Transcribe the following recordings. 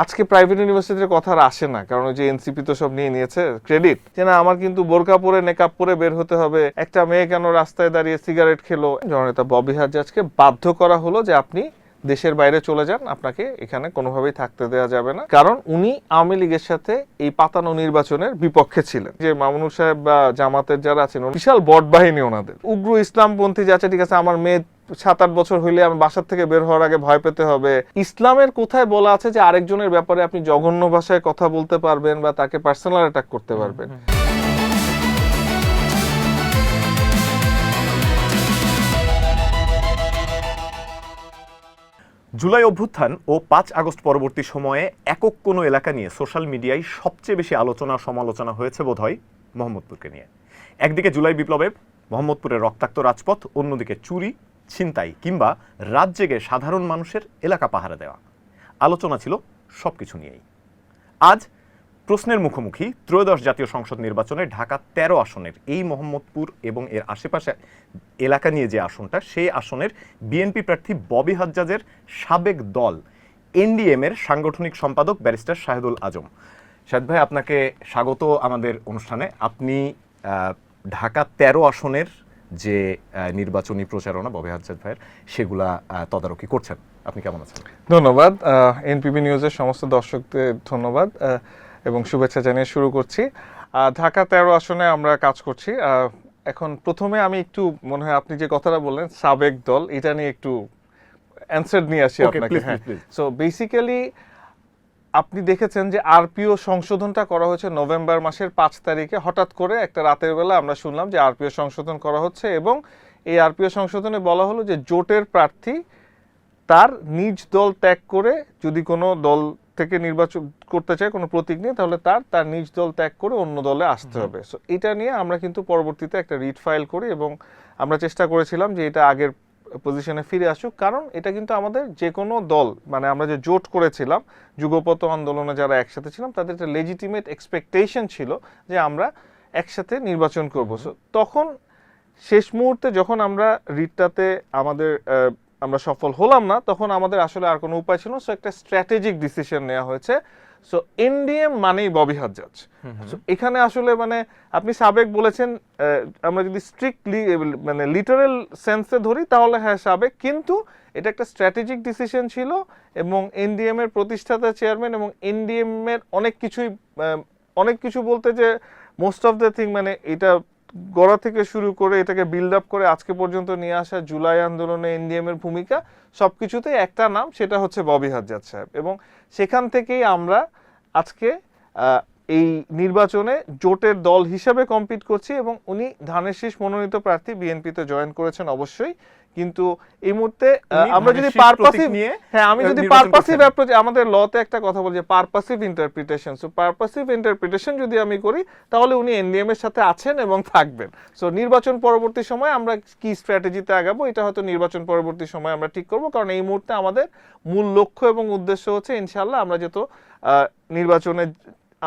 আজকে প্রাইভেট ইউনিভার্সিটির কথা আর আসে না, কারণ ওই যে এনসিপি তো সব নিয়ে নিয়েছে ক্রেডিট, যে না আমার কিন্তু বোরকা পরে নেকাব পরে বের হতে হবে, একটা মেয়ে কেন রাস্তায় দাঁড়িয়ে সিগারেট খেলো। জননেতা ববি হাজ্জাজকে বাধ্য করা হলো যে আপনি দেশের বাইরে চলে যান, আপনাকে এখানে কোনোভাবেই থাকতে দেওয়া যাবে না, কারণ উনি আওয়ামী লীগের সাথে এই পাতানো নির্বাচনের বিপক্ষে ছিলেন। যে মামুনুল সাহেব বা জামাতের যারা আছেন, বিশাল বট বাহিনী ওনাদের, উগ্র ইসলামপন্থী যাচ্ছে, ঠিক আছে আমার মেয়ে 7-8 বছর হইলে আমি বাসার থেকে বের হওয়ার আগে ভয় পেতে হবে। ইসলামের কোথায় বলা আছে যে আরেকজনের ব্যাপারে আপনি জঘন্য ভাষায় কথা বলতে পারবেন বা তাকে পার্সোনাল অ্যাটাক করতে পারবেন? জুলাই অভ্যুত্থান ও 5 আগস্ট পরবর্তী সময়ে একক কোনো এলাকা নিয়ে সোশ্যাল মিডিয়ায় সবচেয়ে বেশি আলোচনা সমালোচনা হয়েছে বোধহয় মোহাম্মদপুরকে নিয়ে। একদিকে জুলাই বিপ্লবে মোহাম্মদপুরের রক্তাক্ত রাজপথ, অন্যদিকে চুরি, ছিনতাই কিংবা রাত জেগে সাধারণ মানুষের এলাকা পাহারা দেওয়া। আলোচনা ছিল সবকিছু নিয়েই। আজ প্রশ্নের মুখোমুখি ত্রয়োদশ জাতীয় সংসদ নির্বাচনে ঢাকা 13 আসনের এই মোহাম্মদপুর এবং এর আশেপাশে এলাকা নিয়ে যে আসনটা, সেই আসনের বিএনপি প্রার্থী ববি হাজ্জাজের সাবেক দল এনডিএম এর সাংগঠনিক সম্পাদক ব্যারিস্টার শাহেদুল আজম। শাহেদ ভাই, আপনাকে স্বাগত আমাদের অনুষ্ঠানে। আপনি ঢাকা 13 আসনের যে নির্বাচনী প্রচারণা ববি হাজ্জাজ ভাইয়ের, সেগুলা তদারকি করছেন। আপনি কেমন আছেন? ধন্যবাদ। এনপিবি নিউজের সমস্ত দর্শকদের ধন্যবাদ এবং শুভেচ্ছা জানিয়ে শুরু করছি। ঢাকা 13 আসনে আমরা কাজ করছি। এখন প্রথমে আমি একটু, মনে হয় আপনি যে কথাটা বললেন সাবেক দল, এটা নিয়ে একটু অ্যানসার নিয়ে আসি আপনাকে। হ্যাঁ, সো বেসিক্যালি আপনি দেখেছেন যে আরপিও সংশোধনটা করা হয়েছে নভেম্বর মাসের 5 তারিখে। হঠাৎ করে একটা রাতের বেলা আমরা শুনলাম যে আরপিও সংশোধন করা হচ্ছে, এবং এই আরপিও সংশোধনে বলা হলো যে জোটের প্রার্থী তার নিজ দল ত্যাগ করে, যদি কোনো দল থেকে নির্বাচন করতে চায় কোনো প্রতীক নিয়ে, তাহলে তার নিজ দল ত্যাগ করে অন্য দলে আসতে হবে। সো এটা নিয়ে আমরা কিন্তু পরবর্তীতে একটা রিট ফাইল করি এবং আমরা চেষ্টা করেছিলাম যে এটা আগের পজিশনে ফিরে আসুক, কারণ এটা কিন্তু আমাদের যে কোনো দল, মানে আমরা যে জোট করেছিলাম যুগপৎ আন্দোলনে যারা একসাথে ছিলাম, তাদের একটা লেজিটিমেট এক্সপেকটেশন ছিল যে আমরা একসাথে নির্বাচন করব। সো তখন শেষ মুহূর্তে যখন আমরা রিটটাতে আমরা সফল হলাম না, তখন আমাদের আসলে আর কোনো উপায় ছিল না। সো একটা স্ট্র্যাটেজিক ডিসিশন নেওয়া হয়েছে। সো এনডিএম মানেই ববি হাজ্জাজ। সো এখানে আসলে মানে আপনি সাবেক বলেছেন, আমরা যদি স্ট্রিক্টলি মানে লিটারাল সেন্সে ধরি তাহলে হ্যাঁ সাবেক, কিন্তু এটা একটা স্ট্র্যাটেজিক ডিসিশন ছিল এবং এনডিএম এর প্রতিষ্ঠাতা চেয়ারম্যান এবং এনডিএম এর অনেক কিছু বলতে যে মোস্ট অফ দ্য থিং, মানে এটা গড়া থেকে শুরু করে এটাকে বিল্ড আপ করে আজকে পর্যন্ত নিয়ে আসা জুলাই আন্দোলনে এনডিএম এর ভূমিকা, সবকিছুতে একটা নাম, সেটা হচ্ছে ববি হাজ্জাজ সাহেব। এবং সেখান থেকেই আমরা আজকে এই নির্বাচনে জোটের দল হিসাবে কম্পিট করছি এবং উনি ধানের শীষ মনোনীত প্রার্থী, বিএনপিতে জয়েন করেছেন অবশ্যই, কিন্তু এই মুহূর্তে আমরা যদি পারপাসিভ, হ্যাঁ আমি যদি পারপাসিভ অ্যাপ্রোচ, আমাদের লতে একটা কথা বলি যে পারপাসিভ ইন্টারপ্রিটেশন, সো পারপাসিভ ইন্টারপ্রিটেশন যদি আমি করি তাহলে উনি এনডিএম এর সাথে আছেন এবং থাকবেন। সো নির্বাচন পরবর্তী সময় আমরা কি স্ট্র্যাটেজিতে আগাবো, এটা হয়তো নির্বাচন পরবর্তী সময় আমরা ঠিক করব, কারণ এই মুহূর্তে আমাদের মূল লক্ষ্য এবং উদ্দেশ্য হচ্ছে ইনশাআল্লাহ আমরা যেহেতু নির্বাচনে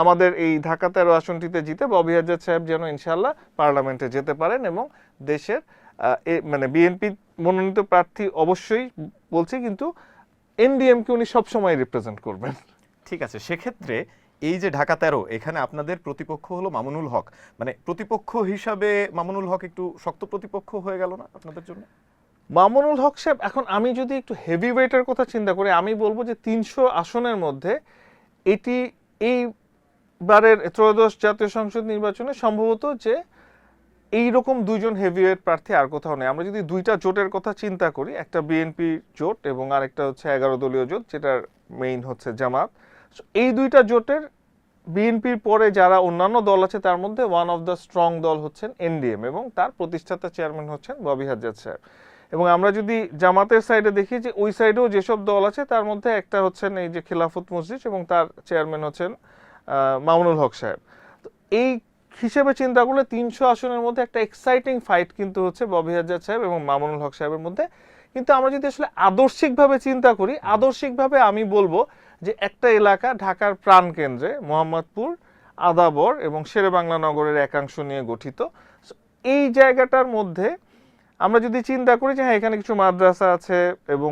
আমাদের এই ঢাকা 13 আসনটিতে জিতে ববি হাজ্জাজ সাহেব যেন ইনশাআল্লাহ পার্লামেন্টে যেতে পারেন এবং দেশের মানে বিএনপি মনোনীত প্রার্থী অবশ্যই বলছি, কিন্তু এনডিএমকে উনি সবসময় রিপ্রেজেন্ট করবেন। ঠিক আছে, সেক্ষেত্রে এই যে ঢাকা 13, এখানে আপনাদের প্রতিপক্ষ হলো মামুনুল হক, মানে প্রতিপক্ষ হিসাবে মামুনুল হক একটু শক্ত প্রতিপক্ষ হয়ে গেল না আপনাদের জন্য? মামুনুল হক সাহেব, এখন আমি যদি একটু হেভি ওয়েটের কথা চিন্তা করি, আমি বলবো যে 300 আসনের মধ্যে এটি এইবারের ত্রয়োদশ জাতীয় সংসদ নির্বাচনে সম্ভবত যে এইরকম দুইজন হেভিওয়েট প্রার্থী আর কোথাও নেই। আমরা যদি দুইটা জোটের কথা চিন্তা করি, একটা বিএনপি জোট এবং আরেকটা হচ্ছে 11 দলীয় জোট, যেটার মেইন হচ্ছে জামাত, এই দুইটা জোটের বিএনপির পরে যারা অন্যান্য দল আছে তার মধ্যে ওয়ান অফ দ্য স্ট্রং দল হচ্ছেন এনডিএম এবং তার প্রতিষ্ঠাতা চেয়ারম্যান হচ্ছেন ববি হাজ্জাজ সাহেব। এবং আমরা যদি জামাতের সাইডে দেখি যে ওই সাইডেও যেসব দল আছে তার মধ্যে একটা হচ্ছেন এই যে খিলাফত মসজিদ এবং তার চেয়ারম্যান হচ্ছেন মামুনুল হক সাহেব। তো এই হিসেবে চিন্তা করলে 300 আসনের মধ্যে একটা এক্সাইটিং ফাইট কিন্তু হচ্ছে ববি হাজ্জাজ সাহেব এবং মামুনুল হক সাহেবের মধ্যে। কিন্তু আমরা যদি আসলে আদর্শিকভাবে চিন্তা করি, আদর্শিকভাবে আমি বলবো যে একটা এলাকা ঢাকার প্রাণকেন্দ্রে মোহাম্মদপুর, আদাবর এবং শেরেবাংলা নগরের একাংশ নিয়ে গঠিত। এই জায়গাটার মধ্যে আমরা যদি চিন্তা করি যে হ্যাঁ এখানে কিছু মাদ্রাসা আছে এবং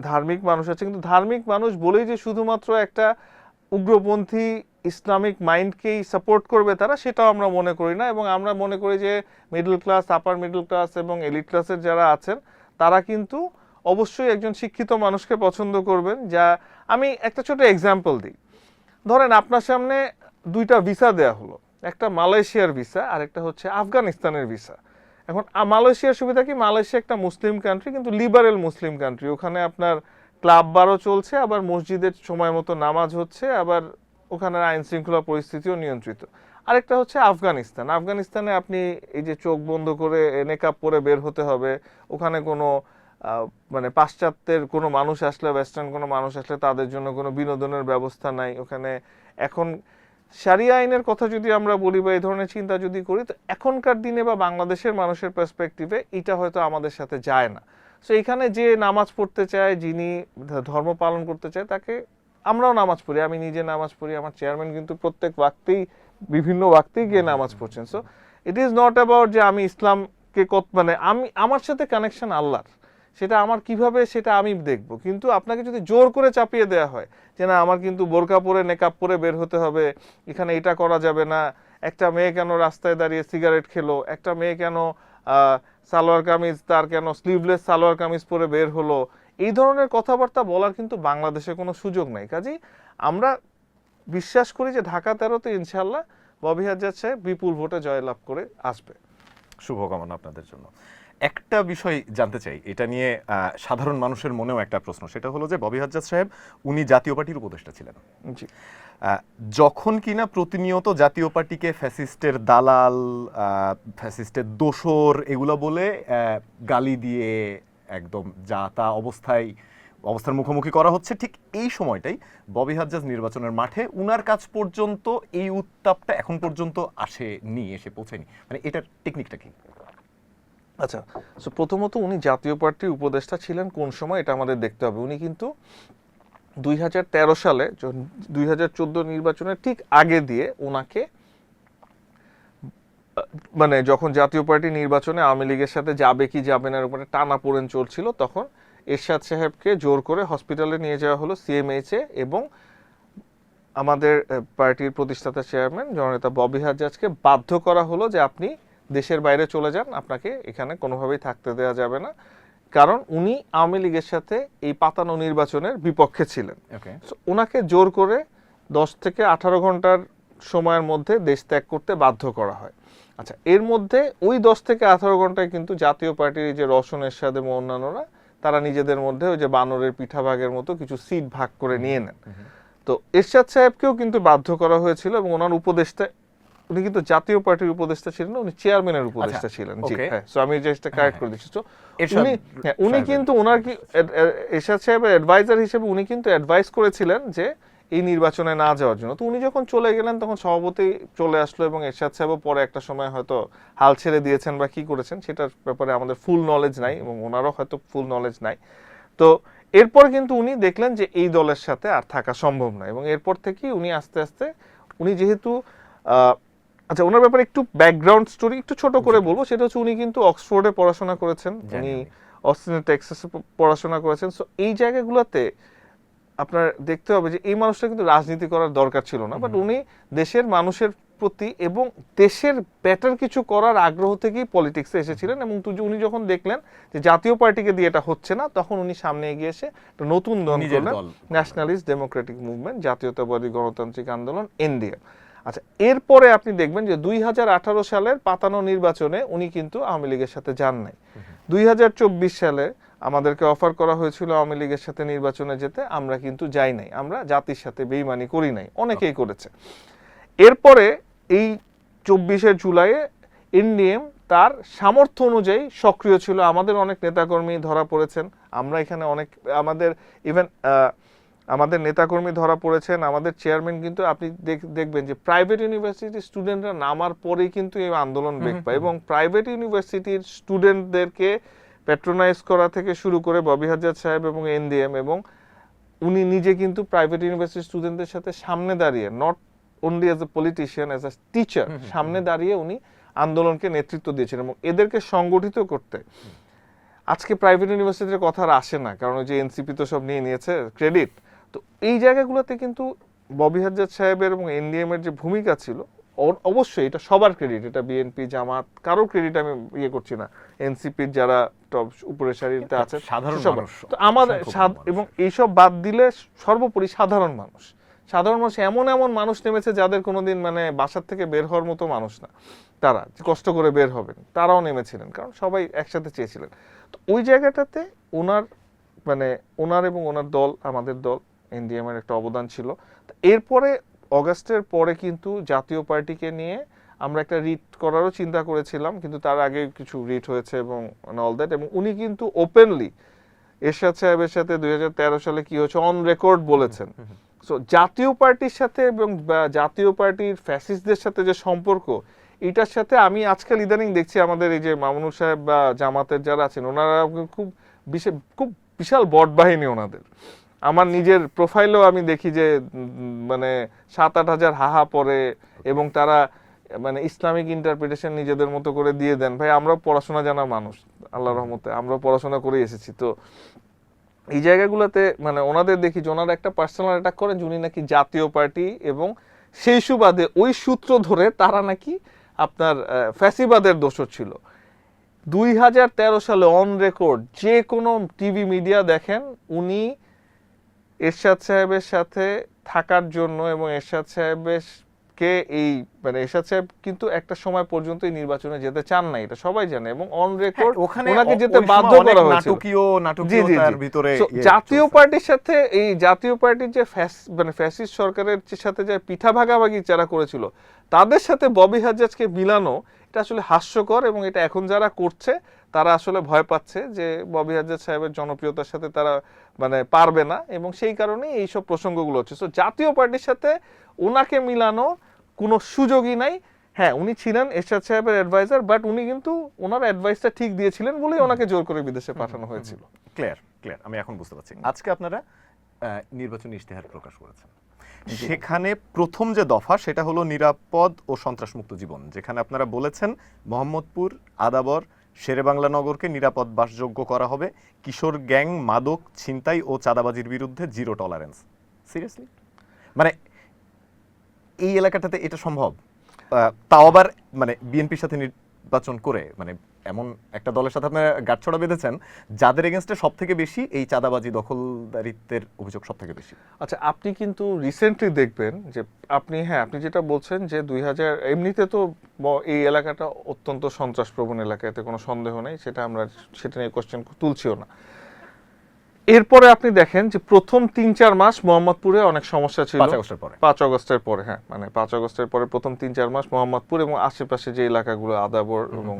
ধার্মিক মানুষ আছে, কিন্তু ধার্মিক মানুষ বলেই যে শুধুমাত্র একটা উগ্রপন্থী ইসলামিক মাইন্ডকেই সাপোর্ট করবে তারা, সেটাও আমরা মনে করি না। এবং আমরা মনে করি যে মিডল ক্লাস, আপার মিডল ক্লাস এবং এলিট ক্লাসের যারা আছেন তারা কিন্তু অবশ্যই একজন শিক্ষিত মানুষকে পছন্দ করবেন। যা আমি একটা ছোট এক্সাম্পল দিই, ধরেন আপনার সামনে দুইটা ভিসা দেয়া হলো, একটা মালয়েশিয়ার ভিসা আর একটা হচ্ছে আফগানিস্তানের ভিসা। এখন মালয়েশিয়ার সুবিধা কি, মালয়েশিয়া একটা মুসলিম কান্ট্রি, কিন্তু লিবারেল মুসলিম কান্ট্রি। ওখানে আপনার ক্লাব বারও চলছে, আবার মসজিদের সময় মতো নামাজ হচ্ছে, আবার ওখানের আইন শৃঙ্খলা পরিস্থিতিও নিয়ন্ত্রিত। আরেকটা হচ্ছে আফগানিস্তান। আফগানিস্তানে আপনি এই যে চোখ বন্ধ করে নেকাব পরে বের হতে হবে, ওখানে কোনো মানে পাশ্চাত্যের কোনো মানুষ আসলে, ওয়েস্টার্ন কোনো মানুষ আসলে তাদের জন্য কোনো বিনোদনের ব্যবস্থা নাই ওখানে। এখন শারিয়া আইনের কথা যদি আমরা বলি বা এই ধরনের চিন্তা যদি করি, তো এখনকার দিনে বা বাংলাদেশের মানুষের পার্সপেক্টিভে এটা হয়তো আমাদের সাথে যায় না। সো এখানে যে নামাজ পড়তে চায়, যিনি ধর্ম পালন করতে চায়, তাকে আমরাও নামাজ পড়ি, আমি নিজে নামাজ পড়ি, আমার চেয়ারম্যান কিন্তু প্রত্যেক ওয়াক্তেই বিভিন্ন ওয়াক্তেই গিয়ে নামাজ পড়ছেন। So it is not about যে আমি ইসলামকে মানে আমি আমার সাথে কানেকশন আল্লাহর, সেটা আমার কিভাবে সেটা আমি দেখব। কিন্তু আপনাকে যদি জোর করে চাপিয়ে দেওয়া হয় যে না আমার কিন্তু বোরকা পরে নেকাব পরে বের হতে হবে, এখানে এটা করা যাবে না, একটা মেয়ে কেন রাস্তায় দাঁড়িয়ে সিগারেট খেলো, একটা মেয়ে কেন সালোয়ার কামিজ, তার কেন স্লিভলেস সালোয়ার কামিজ পরে বের হলো, এই ধরনের কথাবার্তা বলার কিন্তু বাংলাদেশে কোনো সুযোগ নাই। কাজেই আমরা বিশ্বাস করি যে ঢাকা 13-তে ইনশাল্লাহ ববি হাজ্জাজ সাহেব বিপুল ভোটে জয়লাভ করে আসবে। শুভকামনা আপনাদের জন্য। একটা বিষয় জানতে চাই, এটা নিয়ে সাধারণ মানুষের মনেও একটা প্রশ্ন, সেটা হলো যে ববি হাজ্জাজ সাহেব উনি জাতীয় পার্টির উপদেষ্টা ছিলেন। জি। যখন কিনা প্রতিনিয়ত জাতীয় পার্টিকে ফ্যাসিস্টের দালাল, ফ্যাসিস্টের দোসর এগুলো বলে গালি দিয়ে একদম যা তা অবস্থার মুখোমুখি করা হচ্ছে, ঠিক এই সময়টাই ববি হাজ্জাজ নির্বাচনের মাঠে উনার কাছ পর্যন্ত এই উত্তাপটা এখন পর্যন্ত এসে পৌঁছেনি, মানে এটার টেকনিকটা কি? আচ্ছা, সো প্রথমত উনি জাতীয় পার্টির উপদেষ্টা ছিলেন কোন সময় এটা আমাদের দেখতে হবে। উনি কিন্তু 2013 সালে 2014 নির্বাচনের ঠিক আগে দিয়ে ওনাকে মানে যখন জাতীয় পার্টি নির্বাচনে আওয়ামী লীগের সাথে যাবে কি যাবে না এর উপরে টানাপোড়েন চলছিল, তখন এরশাদ সাহেবকে জোর করে হসপিটালে নিয়ে যাওয়া হলো সিএমএইচে, এবং আমাদের পার্টির প্রতিষ্ঠাতা চেয়ারম্যান জননেতা ববি হাজ্জাজকে বাধ্য করা হলো যে আপনি দেশের বাইরে চলে যান, আপনাকে এখানে কোনোভাবেই থাকতে দেওয়া যাবে না, কারণ উনি আওয়ামী লীগের সাথে এই পাতানো নির্বাচনের বিপক্ষে ছিলেন। ওনাকে জোর করে 10 থেকে 18 ঘন্টার সময়ের মধ্যে দেশ ত্যাগ করতে বাধ্য করা হয়। আচ্ছা, এর মধ্যে ওই 10 থেকে 18 ঘন্টায় কিন্তু জাতীয় পার্টির যে রওশন এরশাদ এবং অন্যান্যরা তারা নিজেদের মধ্যে ওই যে বানরের পিঠা ভাগের মতো কিছু সিট ভাগ করে নিয়ে নেন। তো এরশাদ সাহেবকেও কিন্তু বাধ্য করা হয়েছিল, এবং ওনার উপদেষ্টা, উনি কিন্তু জাতীয় পার্টির উপদেষ্টা ছিলেন, উনি চেয়ারম্যানের উপদেষ্টা ছিলেন। জি হ্যাঁ, সো আমি জাস্ট কারেক্ট করে দিচ্ছি। তো উনি কিন্তু ওনার কি এরশাদ সাহেবের অ্যাডভাইজার হিসেবে উনি কিন্তু অ্যাডভাইস করেছিলেন যে এই নির্বাচনে না যাওয়ার জন্য। তো উনি যখন চলে গেলেন তখন সভাপতি চলে আসলো, এবং এরশাদ সাহেবও পরে একটা সময় হয়তো হাল ছেড়ে দিয়েছেন বা কি করেছেন সেটার ব্যাপারে আমাদের ফুল নলেজ নাই, এবং ওনারও হয়তো ফুল নলেজ নাই। তো এরপর কিন্তু উনি দেখলেন যে এই দলের সাথে আর থাকা সম্ভব নয়, এবং এরপর থেকেই উনি আস্তে আস্তে উনি যেহেতু আচ্ছা, ওনার ব্যাপারে একটু ব্যাকগ্রাউন্ড স্টোরি একটু ছোট করে বলবো, সেটা হচ্ছে উনি কিন্তু অক্সফোর্ডে পড়াশোনা করেছেন, উনি অস্টিনে টেক্সাসে পড়াশোনা করেছেন। সো এই জায়গাগুলোতে আপনার দেখতে হবে যে এই মানুষটা কিন্তু রাজনীতি করার দরকার ছিল না, বাট উনি দেশের মানুষের প্রতি এবং দেশের বেটার কিছু করার আগ্রহ থেকেই পলিটিক্সে এসেছিলেন। এবং উনি যখন দেখলেন যে জাতীয় পার্টিকে দিয়ে এটা হচ্ছে না, তখন উনি সামনে এগিয়ে এসে একটা নতুন দল করলেন, ন্যাশনালিস্ট ডেমোক্রেটিক মুভমেন্ট, জাতীয়তাবাদী গণতান্ত্রিক আন্দোলন, এনডিএম। আচ্ছা, এরপরে আপনি দেখবেন যে 2018 সালের পাতানো নির্বাচনে উনি কিন্তু আওয়ামী লীগের সাথে যান নাই। 2024 সালে আমাদেরকে অফার করা হয়েছিল আওয়ামী লীগের সাথে নির্বাচনে যেতে, আমরা কিন্তু যাই নাই, আমরা জাতির সাথে বেইমানি করি নাই, অনেকেই করেছে। এরপরে এই 24 জুলাইয়ে এনডিএম তার সামর্থ্য অনুযায়ী সক্রিয় ছিল, আমাদের অনেক নেতাকর্মী ধরা পড়েছেন, আমরা এখানে অনেক আমাদের ইভেন আমাদের নেতাকর্মী ধরা পড়েছেন, আমাদের চেয়ারম্যান কিন্তু আপনি দেখবেন যে প্রাইভেট ইউনিভার্সিটির স্টুডেন্টরা নামার পরেই কিন্তু এই আন্দোলন বেগ পায়, এবং প্রাইভেট ইউনিভার্সিটির স্টুডেন্টদেরকে প্যাট্রোনাইজ করা থেকে শুরু করে ববি হাজ্জাজ সাহেব এবং এনডিএম, এবং উনি নিজে কিন্তু প্রাইভেট ইউনিভার্সিটি স্টুডেন্টদের সাথে সামনে দাঁড়িয়ে, not only as a politician, as a teacher, সামনে দাঁড়িয়ে উনি আন্দোলনকে নেতৃত্ব দিয়েছেন, এবং এদেরকে সংগঠিত করতে আজকে প্রাইভেট ইউনিভার্সিটির কথা আর আসে না, কারণ ওই যে এনসিপি তো সব নিয়ে নিয়েছে ক্রেডিট। তো এই জায়গাগুলোতে কিন্তু ববি হাজ্জাজ সাহেবের এবং এনডিএম এর যে ভূমিকা ছিল, অবশ্যই এটা সবার ক্রেডিট, এটা বিএনপি জামাত কারোর ক্রেডিট আমি ইয়ে করছি না, এনসিপির যারা টপ উপরের সারিতে আছে সাধারণ সবার। মানুষ, তো আমাদের অসংখ্য মানুষ। এবং এইসব বাদ দিলে সর্বোপরি সাধারণ মানুষ, সাধারণ মানুষ এমন এমন মানুষ নেমেছে যাদের কোনোদিন মানে বাসার থেকে বের হওয়ার মতো মানুষ না, তারা যে কষ্ট করে বের হবেন তারাও নেমেছিলেন, কারণ সবাই একসাথে চেয়েছিলেন। তো ওই জায়গাটাতে ওনার মানে ওনার এবং ওনার দল, আমাদের দল এনডিএম এর একটা অবদান ছিল। তো এরপরে অগাস্টের পরে কিন্তু জাতীয় পার্টিকে নিয়ে আমরা একটা রিট করারও চিন্তা করেছিলাম, কিন্তু তার আগে কিছু রিট হয়েছে এবং অল দ্যাট, এবং উনি কিন্তু ওপেনলি এরশাদ সাহেবের সাথে 2013 সালে কি হয়েছে অন রেকর্ড বলেছেন। সো জাতীয় পার্টির সাথে এবং জাতীয় পার্টির ফ্যাসিস্টদের সাথে যে সম্পর্ক, এটার সাথে আমি আজকাল ইদানিং দেখছি আমাদের এই যে মামুনুর সাহেব বা জামাতের যারা আছেন ওনারা খুব খুব বিশাল বট বাহিনী ওনাদের। আমার নিজের প্রোফাইলেও আমি দেখি যে মানে 7-8 হাজার হাহা পড়ে, এবং তারা মানে ইসলামিক ইন্টারপ্রিটেশন নিজেদের মতো করে দিয়ে দেন। ভাই আমরা পড়াশোনা জানা মানুষ, আল্লাহর রহমতে আমরা পড়াশোনা করে এসেছি। তো এই জায়গাগুলোতে মানে ওনাদের দেখি যে ওনারা একটা পার্সোনাল অ্যাটাক করেন যে উনি নাকি জাতীয় পার্টি, এবং সেই সুবাদে ওই সূত্র ধরে তারা নাকি আপনার ফ্যাসিবাদের দোষর ছিল। 2013 সালে অন রেকর্ড যে কোনো টিভি মিডিয়া দেখেন, উনি এরশাদ সাহেবের সাথে থাকার জন্য এবং এরশাদ সাহেবের কে এই মানে এরশাদ সাহেব কিন্তু একটা সময় পর্যন্ত এই নির্বাচনে যেতে চান না, এটা সবাই জানে, এবং অন রেকর্ড ওনাকে যেতে বাধ্য করা হয়েছিল। নাটকীয়তার ভিতরে জাতীয় পার্টির সাথে এই জাতীয় পার্টির যে মানে ফ্যাসিস্ট সরকারের সাথে যে পিঠা ভাগাভাগি যারা করেছিল, তাদের সাথে ববি হাজ্জাজকে মিলানো এটা আসলে হাস্যকর, এবং এটা এখন যারা করছে তারা আসলে ভয় পাচ্ছে যে ববি হাজ্জাজ সাহেবের জনপ্রিয়তার সাথে তারা মানে পারবে না, এবং সেই কারণেই এইসব প্রসঙ্গগুলো হচ্ছে। সো জাতীয় পার্টির সাথে ওনাকে মিলানো কোনো সুযোগই নাই। হ্যাঁ, উনি ছিলেন এরশাদ সাহেবের অ্যাডভাইজার, বাট উনি কিন্তু ওনার অ্যাডভাইসটা ঠিক দিয়েছিলেন বলেই ওনাকে জোর করে বিদেশে পাঠানো হয়েছিল। ক্লিয়ার, আমি এখন বুঝতে পারছি। আজকে আপনারা নির্বাচনী ইশতেহার প্রকাশ করেছেন, সেখানে প্রথম যে দফা সেটা হলো নিরাপদ ও সন্ত্রাসমুক্ত জীবন, যেখানে আপনারা বলেছেন মোহাম্মদপুর, আদাবর, শেরেবাংলা নগরকে নিরাপদ বাসযোগ্য করা হবে, কিশোর গ্যাং, মাদক, ছিনতাই ও চাঁদাবাজির বিরুদ্ধে জিরো টলারেন্স। সিরিয়াসলি মানে এই এলাকাটাতে এটা সম্ভব? তাও আবার মানে বিএনপির সাথে নির্বাচন করে, মানে এমন একটা দলের সাথে আপনারা গাঁটছড়া বেঁধেছেন যাদের এগেনস্টে সব থেকে বেশি এই চাঁদাবাজি দখলদারিত্বের অভিযোগ সব থেকে বেশি। আচ্ছা, আপনি কিন্তু রিসেন্টলি দেখবেন যে আপনি আপনি যেটা বলছেন যে 2000 এমনিতে তো এই এলাকাটা অত্যন্ত সন্ত্রাসপ্রবণ এলাকা, এতে কোনো সন্দেহ নেই, সেটা নিয়ে কোশ্চেন তুলছিও না। এরপরে আপনি দেখেন যে প্রথম 3-4 মাস মোহাম্মদপুরে অনেক সমস্যা ছিল। 5 আগস্টের পরে হ্যাঁ, মানে 5 আগস্টের পরে প্রথম 3-4 মাস মোহাম্মদপুর এবং আশেপাশে যে এলাকাগুলো আদাবর এবং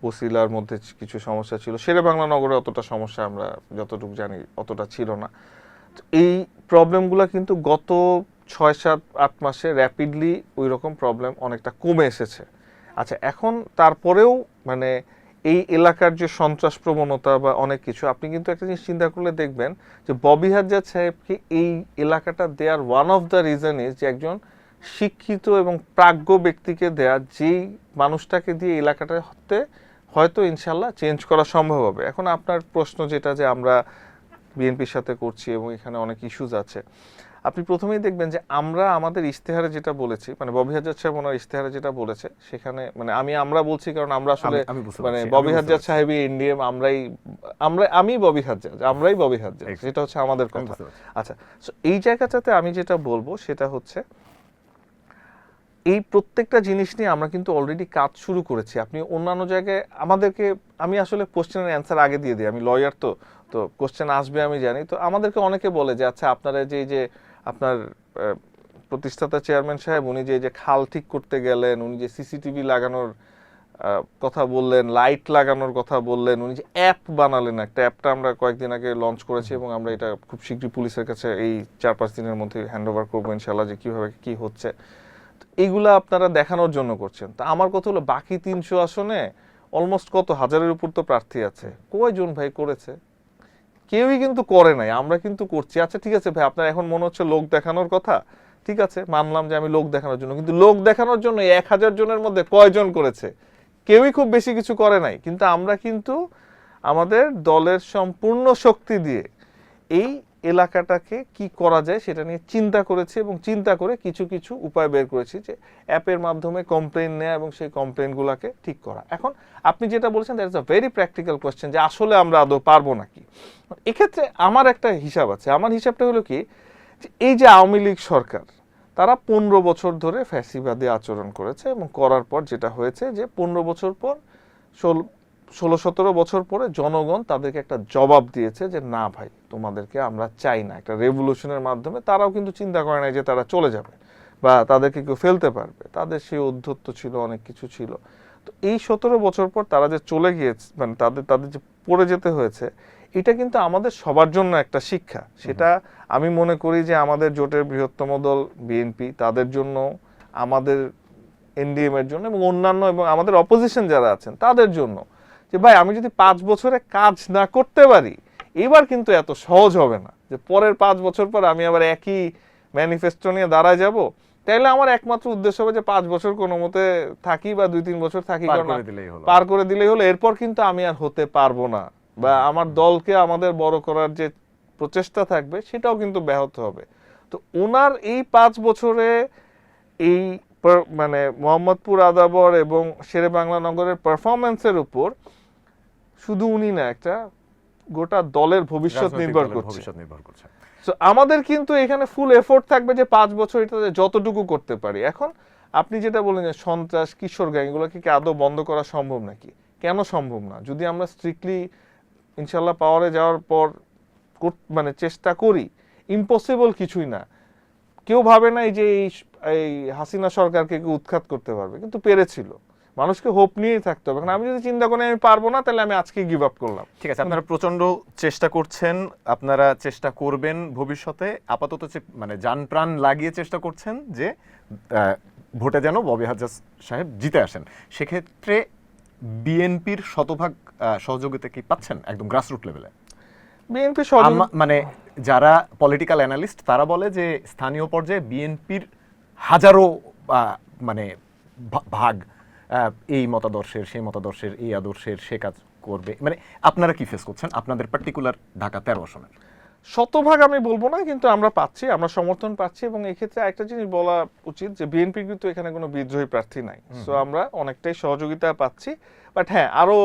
বসিলার মধ্যে কিছু সমস্যা ছিল। শেরেবাংলা নগরে অতটা সমস্যা আমরা যতটুকু জানি অতটা ছিল না। এই প্রবলেমগুলো কিন্তু গত 6-7-8 মাসে র্যাপিডলি ওই রকম প্রবলেম অনেকটা কমে এসেছে। আচ্ছা, এখন তারপরেও মানে এই এলাকার যে সন্ত্রাস প্রবণতা বা অনেক কিছু, আপনি কিন্তু একটা জিনিস চিন্তা করলে দেখবেন যে ববি হাজ্জাজ সাহেবকে এই এলাকাটা there one of the reason is যে একজন শিক্ষিত এবং প্রাজ্ঞ ব্যক্তিকে দেয়া, যেই মানুষটাকে দিয়ে এলাকাটা হয়তো ইনশাল্লাহ চেঞ্জ করা সম্ভব হবে। এখন আপনার প্রশ্ন যেটা যে আমরা বিএনপির সাথে করছি এবং এখানে অনেক ইস্যুজ আছে, আপনি প্রথমেই দেখবেন যে আমরা আমাদের ইশতেহারে যেটা বলেছি, মানে ববি হাজ্জাজ সাহেব ওনার ইশতেহারে যেটা বলেছে সেখানে মানে আমরা বলছি কারণ আমরা আসলে মানে ববি হাজ্জাজ সাহেবই এনডিএম, আমরাই ববি হাজ্জাজ, যেটা হচ্ছে আমাদের কথা। আচ্ছা, সো এই জায়গাটাতে আমি যেটা বলবো সেটা হচ্ছে এই প্রত্যেকটা জিনিস নিয়ে আমরা কিন্তু অলরেডি কাজ শুরু করেছি। আপনি অন্যান্য জায়গায় আমাদেরকে, আমি আসলে কোশ্চেনের অ্যান্সার আগে দিয়ে দিই, আমি লয়ার তো কোশ্চেন আসবে আমি জানি। তো আমাদেরকে অনেকে বলে যে আচ্ছা আপনারা যে আপনার প্রতিষ্ঠাতা চেয়ারম্যান সাহেব উনি যে খাল ঠিক করতে গেলেন, উনি যে সিসিটিভি লাগানোর কথা বললেন, লাইট লাগানোর কথা বললেন, উনি যে অ্যাপ বানালেন, একটা অ্যাপটা আমরা কয়েকদিন আগে লঞ্চ করেছি এবং আমরা এটা খুব শীঘ্রই পুলিশের কাছে এই 4-5 দিনের মধ্যে হ্যান্ড ওভার করবো ইনশাল্লাহ, যে কীভাবে কী হচ্ছে। এইগুলা আপনারা দেখানোর জন্য করছেন। তা আমার কথা হলো বাকি 300 আসনে অলমোস্ট কত হাজারের উপর তো প্রার্থী আছে, কয়জন ভাই করেছে? কেউই কিন্তু করে নাই, আমরা কিন্তু করছি। আচ্ছা ঠিক আছে ভাই, আপনার এখন মনে হচ্ছে লোক দেখানোর কথা, ঠিক আছে মানলাম যে আমি লোক দেখানোর জন্য, কিন্তু লোক দেখানোর জন্য 1000 জনের মধ্যে কয়জন করেছে? কেউই খুব বেশি কিছু করে নাই। কিন্তু আমরা কিন্তু আমাদের দলের সম্পূর্ণ শক্তি দিয়ে এই এলাকাটাকে কি করা যায় সেটা নিয়ে চিন্তা করেছি এবং চিন্তা করে কিছু কিছু উপায় বের করেছি, যে অ্যাপের মাধ্যমে কমপ্লেন নেওয়া এবং সেই কমপ্লেনগুলোকে ঠিক করা। এখন আপনি যেটা বলছেন that is a very practical question, যে আসলে আমরা আদৌ পারবো নাকি। এক্ষেত্রে আমার একটা হিসাব আছে। আমার হিসাবটা হলো কি, যে এই যে আওয়ামী লীগ সরকার, তারা 15 বছর ধরে ফ্যাসিবাদী আচরণ করেছে এবং করার পর যেটা হয়েছে যে 15 বছর পর 16-17 বছর পরে জনগণ তাদেরকে একটা জবাব দিয়েছে যে না ভাই, তোমাদেরকে আমরা চাই না। একটা রেভলিউশনের মাধ্যমে তারাও কিন্তু চিন্তা করে নাই যে তারা চলে যাবে বা তাদেরকে কেউ ফেলতে পারবে। তাদের সেই অধ্যত্ব ছিল, অনেক কিছু ছিল। তো এই 17 বছর পর তারা যে চলে গিয়েছে, মানে তাদের যে পড়ে যেতে হয়েছে, এটা কিন্তু আমাদের সবার জন্য একটা শিক্ষা। সেটা আমি মনে করি যে আমাদের জোটের বৃহত্তম দল বিএনপি, তাদের জন্য, আমাদের এনডিএম এর জন্য এবং অন্যান্য এবং আমাদের অপোজিশন যারা আছেন তাদের জন্য, যে ভাই আমি যদি 5 বছরে কাজ না করতে পারি, এবার কিন্তু এত সহজ হবে না যে পরের 5 বছর পর আমি আবার একই ম্যানিফেস্টো নিয়ে দাঁড়ায় যাব। তাইলে আমার একমাত্র উদ্দেশ্য হবে যে 5 বছর কোনো মতে থাকি বা 2-3 বছর থাকি, পার করে দিলেই হলো। এরপর কিন্তু আমি আর হতে পারবো না, বা আমার দলকে আমাদের বড় করার যে প্রচেষ্টা থাকবে সেটাও কিন্তু ব্যাহত হবে। তো ওনার এই 5 বছরে এই মানে মোহাম্মদপুর আদাবর এবং শেরে বাংলা নগরের পারফরমেন্সের উপর শুধু উনি না, একটা গোটা দলের ভবিষ্যৎ নির্ভর করছে। সো আমাদের কিন্তু এখানে ফুল এফোর্ট থাকবে যে 5 বছর এটাতে যতটুকু করতে পারি। এখন আপনি যেটা বলেন যে সন্ত্রাস, কিশোর গ্যাং, এগুলোকে কি আদৌ বন্ধ করা সম্ভব নাকি? কেন সম্ভব না? যদি আমরা স্ট্রিক্টলি ইনশাল্লাহ পাওয়ারে যাওয়ার পর মানে চেষ্টা করি, ইম্পসিবল কিছুই না। কেউ ভাবে নাই যে এই হাসিনা সরকারকে উৎখাত করতে পারবে, কিন্তু পেরেছিল। মানুষকে হোপ নিয়েই থাকতে হবে। আমি যদি চিন্তা করি আমি পারবো না, তাহলে আমি আজকে গিভ আপ করলাম। ঠিক আছে, আপনারা প্রচন্ড চেষ্টা করছেন, আপনারা চেষ্টা করবেন ভবিষ্যতে। আপাতত মানে জান প্রাণ লাগিয়ে চেষ্টা করছেন যে ভোটে যেন ববি হাজ্জাজ সাহেব জিতে আসেন। সেক্ষেত্রে বিএনপির শতভাগ সহযোগিতা কি পাচ্ছেন একদম গ্রাসরুট লেভেলে? বিএনপি মানে যারা পলিটিক্যাল অ্যানালিস্ট তারা বলে যে স্থানীয় পর্যায়ে বিএনপির হাজারো মানে ভাগ এই মতাদর্শের, সেই মতাদর্শের, এই আদর্শের, সে কাজ করবে। মানে আপনারা কি ফেস করছেন আপনাদের পার্টিকুলার ঢাকা 13 আসনের? শতভাগ আমি বলবো না, কিন্তু আমরা পাচ্ছি, আমরা সমর্থন পাচ্ছি। এবং এই ক্ষেত্রে একটা জিনিস বলা উচিত যে বিএনপি কিন্তু এখানে কোনো বিদ্রোহী প্রার্থী নাই। সো আমরা অনেকটাই সহযোগিতা পাচ্ছি। বাট হ্যাঁ, আরো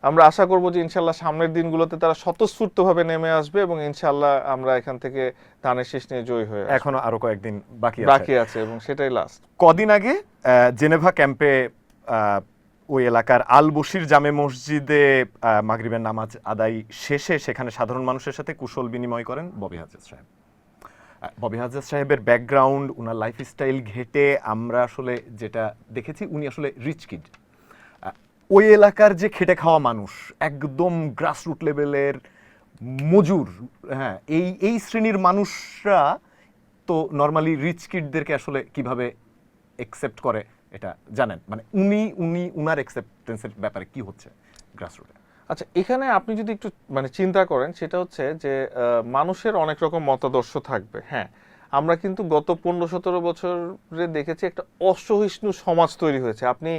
আমরা আশা করব যে ইনশাল্লাহ সামনের দিনগুলোতে তারা স্বতঃস্ফূর্তভাবে নেমে আসবে এবং ইনশাল্লাহ আমরা এখান থেকে ধানের শেষ নিয়ে জয়ী হয়ে আসব। এখনো আরো কয়েকদিন বাকি আছে এবং সেটাই লাস্ট। কদিন আগে জেনেভা ক্যাম্পে ওই এলাকার আল বশির জামে মসজিদে মাগরিবের নামাজ আদায় শেষে সেখানে সাধারণ মানুষের সাথে কুশল বিনিময় করেন ববি হাজ্জাজ সাহেব। ববি হাজ্জাজ সাহেবের ব্যাকগ্রাউন্ড, উনার লাইফস্টাইল ঘেটে আমরা আসলে যেটা দেখেছি, উনি আসলে রিচ কিড। ওই এলাকার যে খেটে খাওয়া মানুষ, একদম গ্রাসরুট লেভেলের মজুর, হ্যাঁ, এই শ্রেণীর মানুষরা তো নর্মালি রিচ কিডদেরকে আসলে কিভাবে একসেপ্ট করে এটা জানেন? মানে উনার অ্যাকসেপ্টেন্সের ব্যাপারে কি হচ্ছে গ্রাসরুটে? আচ্ছা, এখানে আপনি যদি একটু মানে চিন্তা করেন, সেটা হচ্ছে যে মানুষের অনেক রকম মতাদর্শ থাকবে। হ্যাঁ, আমরা কিন্তু গত 15-17 বছরে দেখেছি একটা অসহিষ্ণু সমাজ তৈরি হয়েছে। আপনি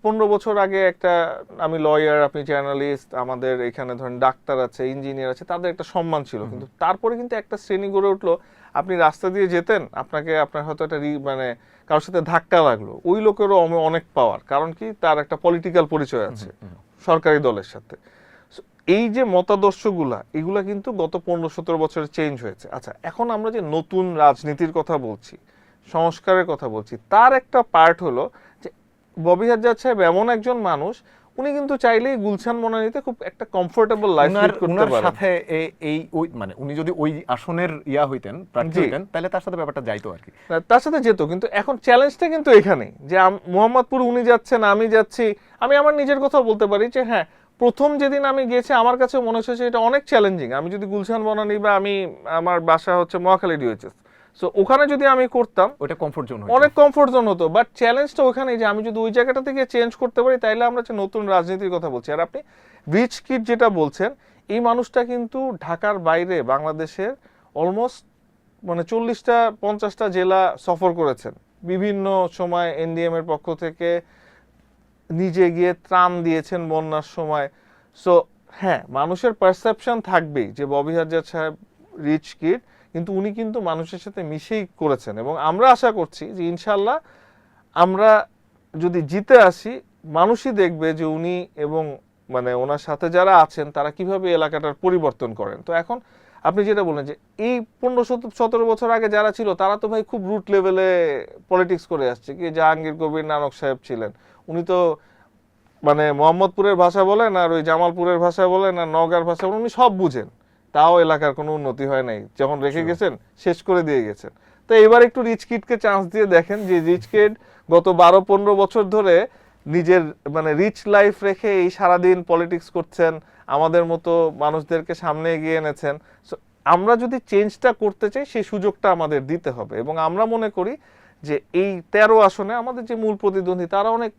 15 বছর আগে একটা, আমি লয়ার, আপনি জার্নালিস্ট, আমাদের এখানে ধরেন ডাক্তার আছে, ইঞ্জিনিয়ার আছে, তাদের একটা সম্মান ছিল। কিন্তু তারপরে কিন্তু একটা শ্রেণী গড়ে উঠলো, আপনি রাস্তা দিয়ে যেতেন, আপনার হয়তো একটা মানে কারোর সাথে ধাক্কা লাগলো, ওই লোকেরও অনেক পাওয়ার। কারণ কি, তার একটা পলিটিক্যাল পরিচয় আছে সরকারি দলের সাথে। এই যে মতাদর্শগুলা, এগুলা কিন্তু গত 15-17 বছরে চেঞ্জ হয়েছে। আচ্ছা, এখন আমরা যে নতুন রাজনীতির কথা বলছি, সংস্কারের কথা বলছি, তার একটা পার্ট হলো যে ববি হাজ্জাজ সাহেব এমন একজন মানুষ, উনি কিন্তু চাইলেই গুলশান বনানীতে খুব একটা কমফোর্টেবল লাইফ লিড করতে পারেন। সাথে ওই মানে উনি যদি ওই আসনের হইতেন, প্রার্থী হইতেন, তাহলে তার সাথে ব্যাপারটা যাইতো আর কি, তার সাথে যেত। কিন্তু এখন চ্যালেঞ্জটা কিন্তু এখানেই যে মোহাম্মদপুর উনি যাচ্ছেন, আমি যাচ্ছি। আমি আমার নিজের কথা বলতে পারি যে হ্যাঁ, প্রথম যেদিন আমি গেছি আমার কাছে মনে হচ্ছে এটা অনেক চ্যালেঞ্জিং। আমি যদি গুলশান বনানী বা আমার বাসা হচ্ছে মহাখালী ডিওএইচএস, সো ওখানে যদি আমি করতাম, ওটা কমফোর্ট জোন, অনেক কমফোর্ট জোন হতো। বাট চ্যালেঞ্জটা ওখানেই যে আমি যদি ওই জায়গাটা থেকে চেঞ্জ করতে পারি, তাইলে আমরা যে নতুন রাজনীতির কথা বলছি। আর আপনি রিচ কিড যেটা বলছেন, এই মানুষটা কিন্তু ঢাকার বাইরে বাংলাদেশের অলমোস্ট মানে 40-50টা জেলা সফর করেছেন। বিভিন্ন সময় এনডিএম এর পক্ষ থেকে নিজে গিয়ে ত্রাণ দিয়েছেন বন্যার সময়। সো হ্যাঁ, মানুষের পারসেপশন থাকবেই যে ববি হাজ্জাজ সাহেব রিচ কিড, কিন্তু উনি কিন্তু মানুষের সাথে মিশেই করেছেন এবং আমরা আশা করছি যে ইনশাল্লাহ আমরা যদি জিতে আসি মানুষই দেখবে যে উনি এবং মানে ওনার সাথে যারা আছেন তারা কিভাবে এলাকাটার পরিবর্তন করেন। তো এখন আপনি যেটা বললেন যে এই 15-17 বছর আগে যারা ছিল তারা তো ভাই খুব রুট লেভেলে পলিটিক্স করে আসছে, কি জাহাঙ্গীর কবির নানক সাহেব ছিলেন, উনি তো মানে মোহাম্মদপুরের ভাষা বলেন আর ওই জামালপুরের ভাষা বলেন আর নওগাঁর ভাষা বলেন, উনি সব বুঝেন, তাও এলাকার কোনো উন্নতি হয় নাই, যখন রেখে গেছেন শেষ করে দিয়ে গেছেন। তো এবার একটু রিচ কিডকে চান্স দিয়ে দেখেন যে রিচ কিড গত 12-15 বছর ধরে নিজের মানে রিচ লাইফ রেখে এই সারাদিন পলিটিক্স করছেন, আমাদের মতো মানুষদেরকে সামনে এগিয়ে এনেছেন। So, আমরা যদি চেঞ্জটা করতে চাই সেই সুযোগটা আমাদের দিতে হবে এবং আমরা মনে করি যে এই 13 আসনে আমাদের যে মূল প্রতিদ্বন্দ্বী তারা অনেক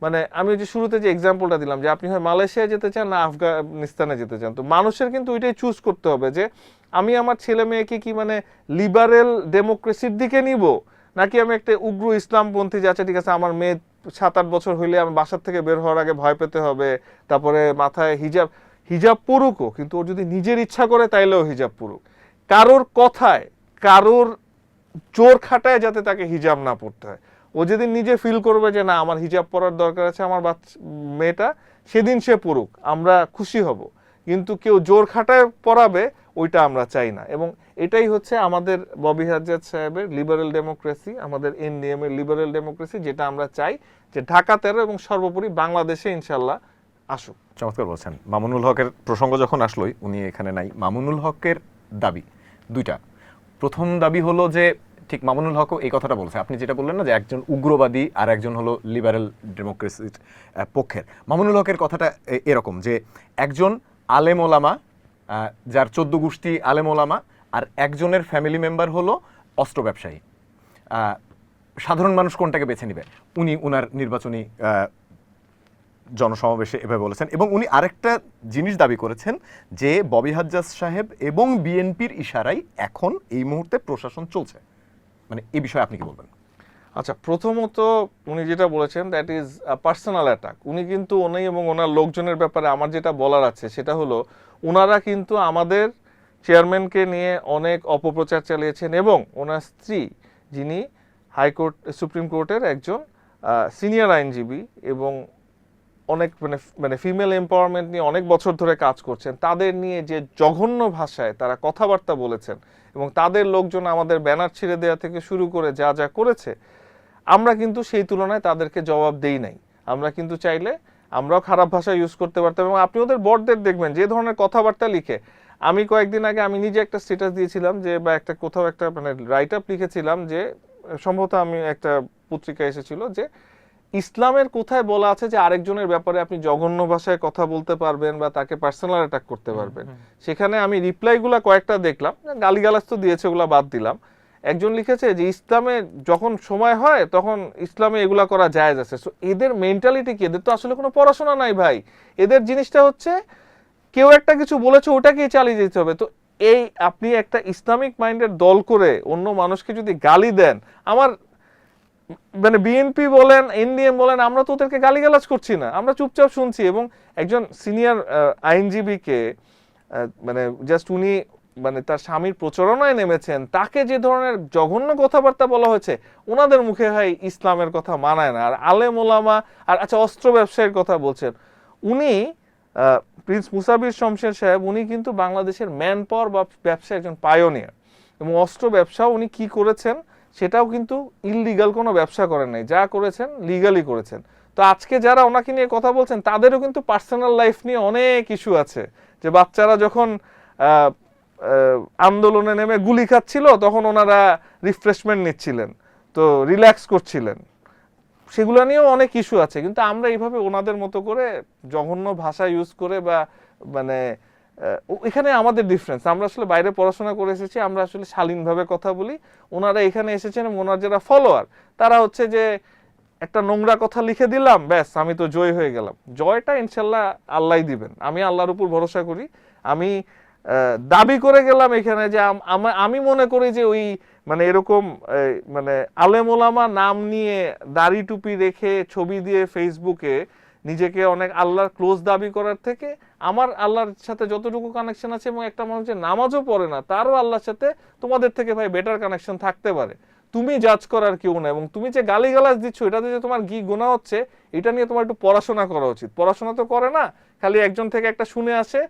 মানে আমি যে শুরুতে যে এক্সাম্পলটা দিলাম যে আপনি হয় মালয়েশিয়ায় যেতে চান না আফগানিস্তানে যেতে চান, তো মানুষের কিন্তু ওইটাই চুজ করতে হবে যে আমি আমার ছেলে মেয়েকে কি মানে লিবারেল ডেমোক্রেসির দিকে নিব, নাকি আমি একটা উগ্র ইসলামপন্থী যাচ্ছে ঠিক আছে আমার মেয়ে 7-8 বছর হইলে আমি বাসার থেকে বের হওয়ার আগে ভয় পেতে হবে, তারপরে মাথায় হিজাব পরুকও, কিন্তু ও যদি নিজের ইচ্ছা করে তাইলেও হিজাব পরুক, কারোর কথায় কারোর জোর খাটায় যাতে তাকে হিজাব না পড়তে হয়। ও যেদিন নিজে ফিল করবে যে না আমার হিজাব পরার দরকার আছে আমার মেয়েটা, সেদিন সে পড়ুক, আমরা খুশি হব। কিন্তু কেউ জোর খাটায় পড়াবে ওইটা আমরা চাই না। এবং এটাই হচ্ছে আমাদের ববি হাজ্জাজ সাহেবের লিবারেল ডেমোক্রেসি, আমাদের এনডিএম এর লিবারেল ডেমোক্রেসি, যেটা আমরা চাই যে ঢাকা 13 এবং সর্বোপরি বাংলাদেশে ইনশাল্লাহ আসুক। চমৎকার বলছেন। মামুনুল হকের প্রসঙ্গ যখন আসলোই, উনি এখানে নাই। মামুনুল হকের দাবি দুইটা। প্রথম দাবি হলো যে ঠিক মামুনুল হকও এই কথাটা বলছে, আপনি যেটা বললেন না যে একজন উগ্রবাদী আর একজন হলো লিবারেল ডেমোক্রেসির পক্ষের। মামুনুল হকের কথাটা এরকম যে একজন আলেম ওলামা, যার 14 গোষ্ঠী আলেম ওলামা, আর একজনের ফ্যামিলি মেম্বার হলো অস্ত্র ব্যবসায়ী। সাধারণ মানুষ কোনটাকে বেছে নেবে? উনি উনার নির্বাচনী জনসমাবেশে এভাবে বলেছেন। এবং উনি আরেকটা জিনিস দাবি করেছেন যে ববি হাজ্জাজ সাহেব এবং বিএনপির ইশারায় এখন এই মুহূর্তে প্রশাসন চলছে। মানে এই বিষয়ে আপনি কি বলবেন? আচ্ছা, প্রথমত উনি যেটা বলেছেন দ্যাট ইজ পার্সোনাল অ্যাটাক। উনি কিন্তু উনি এবং ওনার লোকজনের ব্যাপারে আমার যেটা বলার আছে সেটা হলো ওনারা কিন্তু আমাদের চেয়ারম্যানকে নিয়ে অনেক অপপ্রচার চালিয়েছেন এবং ওনার স্ত্রী যিনি হাইকোর্ট সুপ্রিম কোর্টের একজন সিনিয়র আইনজীবী এবং অনেক মানে ফিমেল এম্পাওয়ারমেন্ট নিয়ে অনেক বছর ধরে কাজ করছেন, তাদের নিয়ে যে জঘন্য ভাষায় তারা কথাবার্তা বলেছেন এবং তাদের লোকজন আমাদের ব্যানার ছিঁড়ে দেওয়া থেকে শুরু করে যা যা করেছে, আমরা কিন্তু সেই তুলনায় তাদেরকে জবাব দেই নাই। আমরা কিন্তু চাইলে আমরাও খারাপ ভাষা ইউজ করতে পারতাম এবং আপনি ওদের বড়দের দেখবেন যে ধরনের কথাবার্তা লিখে। আমি কয়েকদিন আগে আমি নিজে একটা স্ট্যাটাস দিয়েছিলাম যে বা একটা কোথাও একটা মানে রাইট আপ লিখেছিলাম যে সম্ভবত আমি একটা পত্রিকায় এসেছিল যে ইসলামের কোথায় বলা আছে যে আরেকজনের ব্যাপারে আপনি জঘন্য ভাষায় কথা বলতে পারবেন বা তাকে পার্সোনাল অ্যাটাক করতে পারবেন। সেখানে আমি রিপ্লাইগুলা কয়েকটা দেখলাম, গালিগালাজ তো দিয়েছে ওগুলা বাদ দিলাম। একজন লিখেছে যে ইসলামে যখন সময় হয় তখন ইসলামে এগুলা করা জায়েজ আছে। সো এদের মেন্টালিটি কি? এদের তো আসলে কোনো পড়াশোনা নাই ভাই। এদের জিনিসটা হচ্ছে কেউ একটা কিছু বলেছে ওটাকেই চালিয়ে যেতে হবে। তো এই আপনি একটা ইসলামিক মাইন্ডের দল করে অন্য মানুষকে যদি গালি দেন, আমার মানে বিএনপি বলেন এনডিএম বলেন আমরা তো ওদেরকে গালিগালাজ করছি না, আমরা চুপচাপ শুনছি। এবং একজন সিনিয়র আইনজীবীকে মানে জাস্ট উনি মানে তার স্বামীর প্রচারণায় নেমেছেন, তাকে যে ধরনের জঘন্য কথাবার্তা বলা হয়েছে, ওনাদের মুখে হয় ইসলামের কথা মানায় না। আর আলেম ওলামা আর আচ্ছা অস্ত্র ব্যবসায়ীর কথা বলছেন, উনি প্রিন্স মুসাবির শমশের সাহেব উনি কিন্তু বাংলাদেশের ম্যান পাওয়ার বা ব্যবসায় একজন পায়োনিয়ার এবং অস্ত্র ব্যবসাও উনি কি করেছেন সেটাও কিন্তু ইললিগাল কোনো ব্যবসা করেন নাই, যা করেছেন লিগালি করেছেন। তো আজকে যারা ওনাকে নিয়ে কথা বলছেন তাদেরও কিন্তু পার্সোনাল লাইফ নিয়ে অনেক ইস্যু আছে, যে বাচ্চারা যখন আন্দোলনে নেমে গুলি খাচ্ছিল তখন ওনারা রিফ্রেশমেন্ট নিচ্ছিলেন, তো রিল্যাক্স করছিলেন, সেগুলো নিয়েও অনেক ইস্যু আছে। কিন্তু আমরা এইভাবে ওনাদের মতো করে জঘন্য ভাষা ইউজ করে বা মানে এখানে আমাদের ডিফারেন্স, আমরা আসলে বাইরে পড়াশোনা করে এসেছি, আমরা আসলে শালীনভাবে কথা বলি। ওনারা এখানে এসেছেন এবং ওনার যারা ফলোয়ার তারা হচ্ছে যে একটা নোংরা কথা লিখে দিলাম ব্যাস আমি তো জয় হয়ে গেলাম। জয়টা ইনশাল্লাহ আল্লাহই দিবেন, আমি আল্লাহর উপর ভরসা করি। আমি দাবি করে গেলাম এখানে যে আমি মনে করি যে ওই মানে এরকম মানে আলেম ওলামা নাম নিয়ে দাড়ি টুপি রেখে ছবি দিয়ে ফেসবুকে নিজেকে অনেক আল্লাহর ক্লোজ দাবি করার থেকে আমার আল্লাহর সাথে যতটুকু কানেকশন আছে, এবং একটা মানুষ যে নামাজও পড়ে না তারও আল্লাহর সাথে তোমাদের থেকে ভাই বেটার কানেকশন থাকতে পারে, তুমি জাজ করার কেউ না। এবং তুমি যে গালিগালাজ দিচ্ছ এটাতে যে তোমার কি গুনাহ হচ্ছে এটা নিয়ে তোমার একটু পড়াশোনা করা উচিত। পড়াশোনা তো করে না, খালি একজন থেকে একটা শুনে আসে,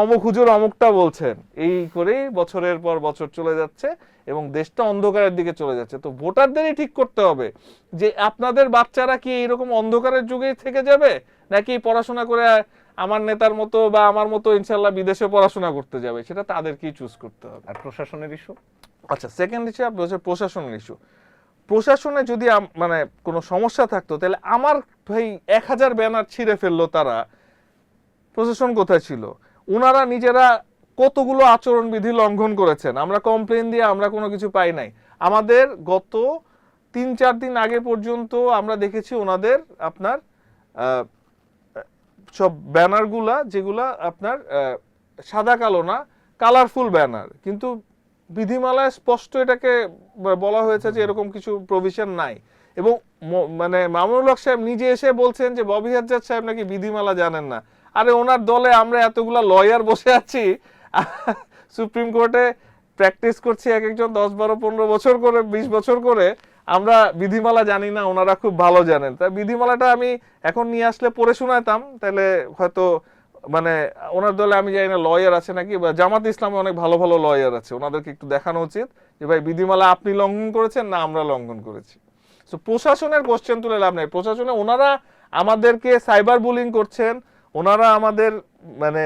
অমুক হুজুর অমুকটা বলছেন, এই করেই বছরের পর বছর চলে যাচ্ছে এবং দেশটা অন্ধকারের দিকে চলে যাচ্ছে। তো ভোটারদেরই ঠিক করতে হবে যে আপনাদের বাচ্চারা কি এরকম অন্ধকারের যুগেই থেকে যাবে, নাকি পড়াশোনা করে আমার নেতার মতো বা আমার মতো ইনশাল্লাহ বিদেশে পড়াশোনা করতে যাবে, সেটা তাদেরকেই চুজ করতে হবে। আর প্রশাসনের ইস্যু? আচ্ছা, সেকেন্ড ইস্যু আপনার হচ্ছে প্রশাসনের ইস্যু। প্রশাসনে যদি মানে কোনো সমস্যা থাকতো তাহলে আমার ভাই 1000 ব্যানার ছিঁড়ে ফেললো তারা, প্রশাসন কোথায় ছিল? ওনারা নিজেরা কতগুলো আচরণবিধি লঙ্ঘন করেছেন, আমরা কমপ্লেন দিয়ে আমরা কোনো কিছু পাই নাই। আমাদের গত 3-4 দিন আগে পর্যন্ত আমরা দেখেছি ওনাদের আপনার সব ব্যানারগুলা যেগুলা আপনার সাদা কালো না, কালারফুল ব্যানার, কিন্তু বিধিমালায় স্পষ্ট এটাকে বলা হয়েছে যে এরকম কিছু প্রভিশন নাই। এবং মানে মামুনুল হক সাহেব নিজে এসে বলছেন যে ববি হাজ্জাজ সাহেব নাকি বিধিমালা জানেন না। আরে ওনার দলে আমরা এতগুলা লয়ার বসে আছি, সুপ্রিম কোর্টে প্র্যাকটিস করছি এক একজন 10-12-15 বছর করে, 20 বছর করে, আমরা বিধিমালা জানি না, ওনারা খুব ভালো জানেন। তাই বিধিমালাটা আমি এখন নিয়ে আসলে পড়ে শোনাতাম, তাহলে হয়তো মানে ওনার দলে আমি জানি না লয়ার আছে নাকি, বা জামাত ইসলামে অনেক ভালো ভালো লয়ার আছে, ওনাদেরকে একটু দেখানো উচিত যে ভাই বিধিমালা আপনি লঙ্ঘন করেছেন না আমরা লঙ্ঘন করেছি। সো প্রশাসনের কোশ্চেন তুলে লাভ নেই। প্রশাসনে ওনারা আমাদেরকে সাইবার বুলিং করছেন, ওনারা আমাদের মানে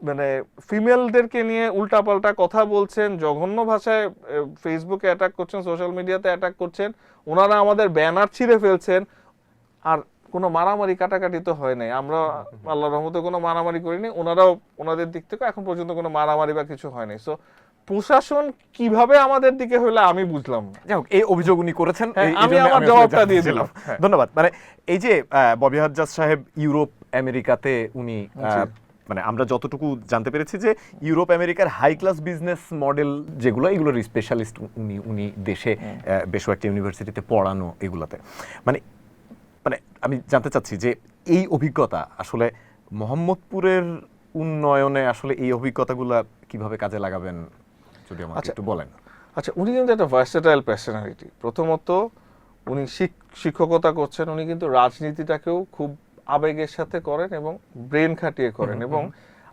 মানে ফিমেলদেরকে নিয়ে উল্টাপাল্টা কথা বলছেন, জঘন্য ভাষায় ফেসবুকে অ্যাটাক করছেন, সোশ্যাল মিডিয়াতে অ্যাটাক করছেন, ওনারা আমাদের ব্যানার ছিঁড়ে ফেলছেন। আর কোনো মারামারি কাটাকাটি তো হয় নাই, আমরা আল্লাহর রহমতে কোনো মারামারি করিনি, ওনারাও ওনাদের দিক থেকে এখন পর্যন্ত কোনো মারামারি বা কিছু হয় নাই। সো প্রশাসন কিভাবে আমাদের দিকে হইলে আমি বুঝলাম না। যাই হোক, এই অভিযোগ উনি করেছেন, আমি আমার জবাবটা দিয়ে দিলাম। ধন্যবাদ। মানে এই যে ববি হাজ্জাজ সাহেব ইউরোপ আমেরিকাতে উনি মানে আমরা যতটুকু জানতে পেরেছি যে ইউরোপ আমেরিকার হাই ক্লাস বিজনেস মডেল যেগুলো, এগুলোর স্পেশালিস্ট উনি দেশে বেশ কয়েকটা ইউনিভার্সিটিতে পড়ানো, এগুলোতে মানে মানে আমি জানতে চাচ্ছি যে এই অভিজ্ঞতা আসলে মোহাম্মদপুরের উন্নয়নে আসলে এই অভিজ্ঞতাগুলো কিভাবে কাজে লাগাবেন যদি আমাকে একটু বলেন। আচ্ছা, উনি কিন্তু একটা ভার্সেটাইল পার্সোনালিটি। প্রথমত উনি শিক্ষকতা করছেন, উনি কিন্তু রাজনীতিটাকেও খুব আবেগের সাথে করেন এবং ব্রেন খাটিয়ে করেন। এবং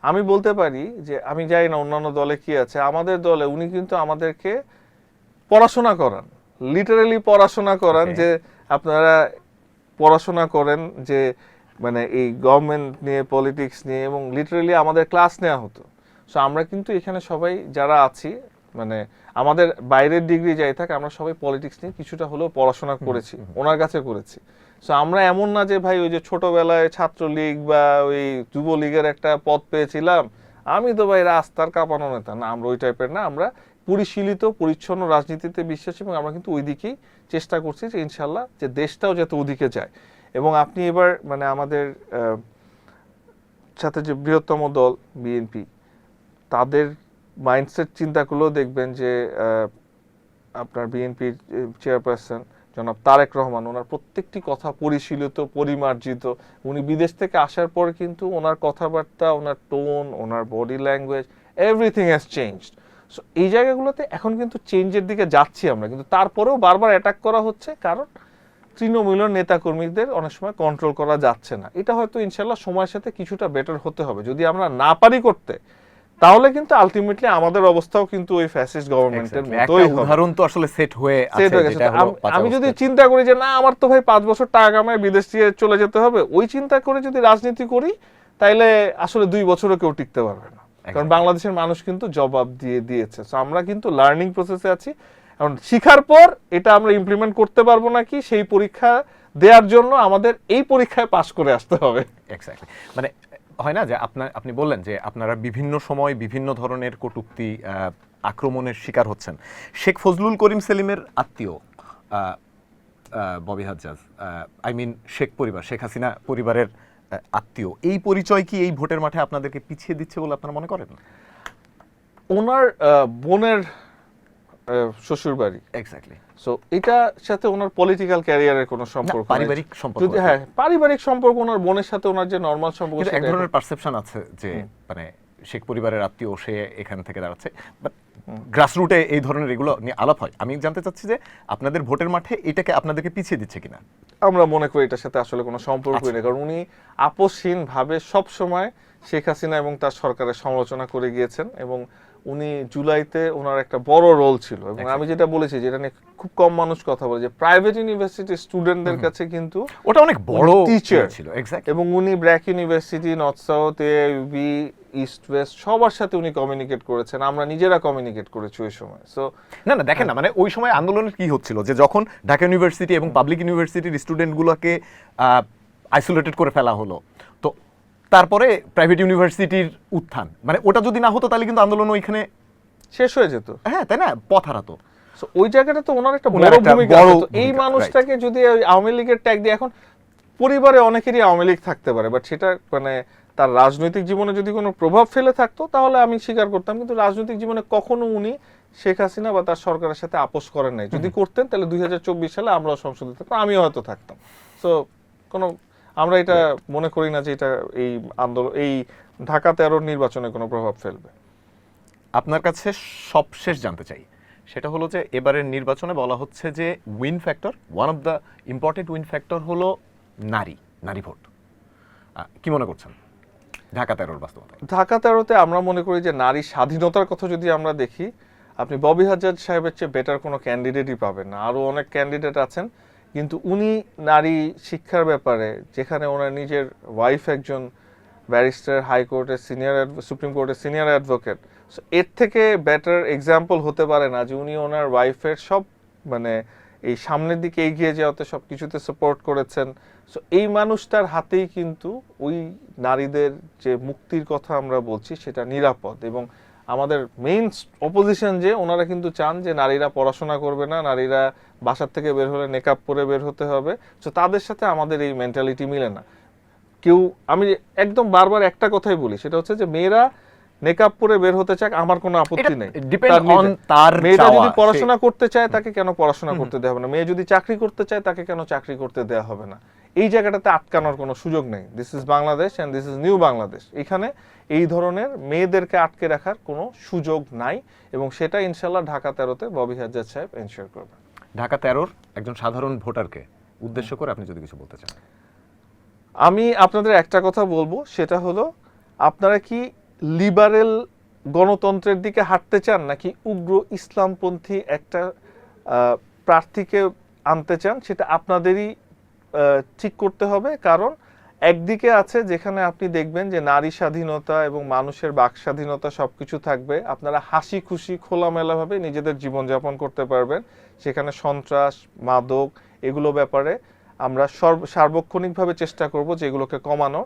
আমি বলতে পারি যে আমি জানি না অন্যান্য দলে কি আছে, আমাদের দলে উনি কিন্তু আমাদেরকে পড়াশোনা করান, লিটারালি পড়াশোনা করান, যে আপনারা পড়াশোনা করেন যে মানে এই গভর্নমেন্ট নিয়ে, পলিটিক্স নিয়ে, এবং লিটারালি আমাদের ক্লাস নেওয়া হতো। সো আমরা কিন্তু এখানে সবাই যারা আছি, মানে আমাদের বাইরের ডিগ্রি যাই থাক, আমরা সবাই পলিটিক্স নিয়ে কিছুটা হলেও পড়াশোনা করেছি, ওনার কাছে করেছি। সো আমরা এমন না যে ভাই ওই যে ছোটবেলায় ছাত্রলীগ বা ওই যুবলীগের একটা পদ পেয়েছিলাম, আমি তো ভাই রাস্তার কাঁপানো নেতা না, আমরা ওই টাইপের না। আমরা পরিশীলিত পরিচ্ছন্ন রাজনীতিতে বিশ্বাসী, এবং আমরা কিন্তু ওই দিকেই চেষ্টা করছি যে ইনশাল্লাহ যে দেশটাও যাতে ওদিকে যায়। এবং আপনি এবার মানে আমাদের সাথে যে বৃহত্তম দল বিএনপি, তাদের মাইন্ডসেট চিন্তা করলেও দেখবেন যে আপনার বিএনপির চেয়ারপারসন জনাব তারেক রহমান, ওনার প্রত্যেকটি কথা পরিশীলিত, পরিমার্জিত। উনি বিদেশ থেকে আসার পর কিন্তু ওনার কথাবার্তা, ওনার টোন, ওনার body language, everything has changed. So এই জায়গাগুলোতে এখন কিন্তু চেঞ্জের দিকে যাচ্ছি আমরা, কিন্তু তারপরেও বারবার অ্যাটাক করা হচ্ছে, কারণ তৃণমূলের নেতাকর্মীদের অনেক সময় কন্ট্রোল করা যাচ্ছে না। এটা হয়তো ইনশাল্লাহ সময়ের সাথে কিছুটা বেটার হতে হবে। যদি আমরা না পারি করতে, তাহলে কিন্তু আলটিমেটলি আমাদের অবস্থাও কিন্তু ওই ফ্যাসিস্ট গভর্নমেন্টের মতোই হবে। উদাহরণ তো আসলে সেট হয়ে আছে, যেটা হলো আমি যদি চিন্তা করি যে না আমার তো ভাই 5 বছর টাকা কামায় বিদেশ দিয়ে চলে যেতে হবে, ওই চিন্তা করে যদি রাজনীতি করি, তাইলে আসলে 2 বছরও কেউ টিকতে পারবে না। কারণ বাংলাদেশের মানুষ কিন্তু জবাব দিয়ে দিয়েছে। সো আমরা কিন্তু লার্নিং প্রসেসে আছি। এখন শিখার পর এটা আমরা ইমপ্লিমেন্ট করতে পারবো নাকি, সেই পরীক্ষা দেওয়ার জন্য আমাদের এই পরীক্ষায় পাস করে আসতে হবে। এক্স্যাক্টলি। মানে হয় না যে আপনি বললেন যে আপনারা বিভিন্ন সময় বিভিন্ন ধরনের কটূক্তি, আক্রমণের শিকার হচ্ছেন। শেখ ফজলুল করিম সেলিমের আত্মীয় ববি হাজ্জাজ, আই মিন শেখ পরিবার, শেখ হাসিনা পরিবারের আত্মীয়, এই পরিচয় কি এই ভোটের মাঠে আপনাদেরকে পিছিয়ে দিচ্ছে বলে আপনারা মনে করেন? ওনার বোনের শ্বশুর বাড়ি। এক্স্যাক্টলি। সো এটার সাথে ওনার পলিটিক্যাল ক্যারিয়ারের কোনো সম্পর্ক নেই। পারিবারিক সম্পর্ক যদি হ্যাঁ পারিবারিক সম্পর্ক, ওনার বোনের সাথে ওনার যে নর্মাল সম্পর্ক, কিন্তু এক সেটা ধরনের পারসেপশন আছে যে মানে শেখ পরিবারের আত্মীয়, সে এখান থেকে দাঁড়াচ্ছে, বাট গ্রাসরুটে এই ধরনের এগুলো নিয়ে আলাপ হয়। আমি জানতে চাচ্ছি যে আপনাদের ভোটের মাঠে এটাকে আপনাদেরকে পিছিয়ে দিচ্ছে কিনা। আমরা মনে করি এটার সাথে আসলে কোনো সম্পর্কই নেই, কারণ উনি আপোষহীনভাবে সব সময় শেখ হাসিনা এবং তার সরকারের সমালোচনা করে গিয়েছেন, এবং উনি জুলাইতে ওনার একটা বড় রোল ছিল। এবং আমি যেটা বলেছি, যেটা নিয়ে খুব কম মানুষ কথা বলে, যে প্রাইভেট ইউনিভার্সিটির স্টুডেন্টদের কাছে কিন্তু ওটা অনেক বড় টিচার ছিল, এক্স্যাক্ট। এবং উনি ব্র্যাক ইউনিভার্সিটি, নর্থ সাউথ, এবি, ইস্ট ওয়েস্ট সবার সাথে উনি কমিউনিকেট করেছেন, আমরা নিজেরা কমিউনিকেট করেছি ওই সময়। সো না না, দেখেন না, মানে ওই সময় আন্দোলনের কি হচ্ছিল, যে যখন ঢাকা ইউনিভার্সিটি এবং পাবলিক ইউনিভার্সিটির স্টুডেন্টগুলোকে আইসোলেটেড করে ফেলা হলো, তো তারপরে প্রাইভেট ইউনিভার্সিটির উত্থান, মানে ওটা যদি না হতো তাহলে কিন্তু আন্দোলন ওইখানে শেষ হয়ে যেত। হ্যাঁ, তাই না, পথ হারাতো। So, ওই জায়গাটা তো ওনার একটা ওনার বড় একটা ভূমিকা বড় আছে। তো এই ভূমিকা, মানুষটাকে যদি ওই আওয়ামী লীগের ট্যাগ দিয়ে, এখন পরিবারে অনেকেরই আওয়ামী লীগ থাকতে পারে, বাট সেটা মানে তার রাজনৈতিক জীবনে যদি কোনো প্রভাব ফেলে থাকতো তাহলে আমি স্বীকার করতাম, কিন্তু রাজনৈতিক জীবনে কখনো উনি শেখ হাসিনা বা তার সরকারের সাথে আপোষ করেন নাই। যদি করতেন তাহলে 2024 সালে আমরাও সংসদে থাকতাম, আমিও হয়তো থাকতাম। সো কোনো আমরা এটা মনে করি না যে এটা এই আন্দোলন, এই ঢাকা 13 নির্বাচনে কোনো প্রভাব ফেলবে। আপনার কাছে সবশেষ জানতে চাই, সেটা হলো যে এবারের নির্বাচনে বলা হচ্ছে যে win factor, one of the important win factor হলো নারী ভোট। কি মনে করছেন ঢাকা 13-র বাস্তবতা? ঢাকা 13-তে আমরা মনে করি যে নারী স্বাধীনতার কথা যদি আমরা দেখি, আপনি ববি হাজার সাহেবের চেয়ে বেটার কোনো ক্যান্ডিডেটই পাবেন না। আরও অনেক ক্যান্ডিডেট আছেন, কিন্তু উনি নারী শিক্ষার ব্যাপারে, যেখানে ওনার নিজের ওয়াইফ একজন ব্যারিস্টার, হাইকোর্টের সিনিয়র, সুপ্রিম কোর্টের সিনিয়র অ্যাডভোকেট, এর থেকে বেটার এক্সাম্পল হতে পারে না যে উনি ওনার ওয়াইফের সব মানে এই সামনের দিকে এগিয়ে যাওয়াতে সব কিছুতে সাপোর্ট করেছেন। সো এই মানুষটার হাতেই কিন্তু ওই নারীদের যে মুক্তির কথা আমরা বলছি সেটা নিরাপদ। এবং আমাদের মেইন অপোজিশন যে ওনারা কিন্তু চান যে নারীরা পড়াশোনা করবে না, নারীরা বাসার থেকে বের হলে নেকআপ পরে বের হতে হবে। সো তাদের সাথে আমাদের এই মেন্টালিটি মিলে না। কেউ, আমি একদম বারবার একটা কথাই বলি, সেটা হচ্ছে যে মেয়েরা নেকআপ পরে বের হতে চাক, আমার কোনো আপত্তি নেই। মেয়েরা যদি পড়াশোনা করতে চায় তাকে কেন পড়াশোনা করতে দেওয়া হবে না, মেয়ে যদি চাকরি করতে চায় তাকে কেন চাকরি করতে দেওয়া হবে না। এই জায়গাটাতে আটকানোর কোনো সুযোগ নেই। This is Bangladesh and this is new Bangladesh. এখানে এই ধরনের মেয়েদেরকে আটকে রাখার কোনো সুযোগ নাই, এবং সেটা ইনশাল্লাহ ঢাকা 13-তে ববি হাজ্জাজ সাহেব এনশিওর করবেন। ঢাকা 13-র একজন সাধারণ ভোটারকে উদ্দেশ্য করে আপনি যদি কিছু বলতে চান। আমি আপনাদের একটা কথা বলবো, সেটা হলো আপনারা কি লিবারেল গণতন্ত্রের দিকে হাঁটতে চান, নাকি উগ্র ইসলামপন্থী একটা প্রার্থীকে আনতে চান, সেটা আপনাদেরই ঠিক করতে হবে। কারণ একদিকে আছে যেখানে আপনি দেখবেন যে নারী স্বাধীনতা এবং মানুষের বাক স্বাধীনতা সবকিছু থাকবে, আপনারা হাসি খুশি খোলামেলাভাবে নিজেদের জীবনযাপন করতে পারবেন, সেখানে সন্ত্রাস, মাদক এগুলো ব্যাপারে আমরা সার্বক্ষণিকভাবে চেষ্টা করব যে এগুলোকে কমানো।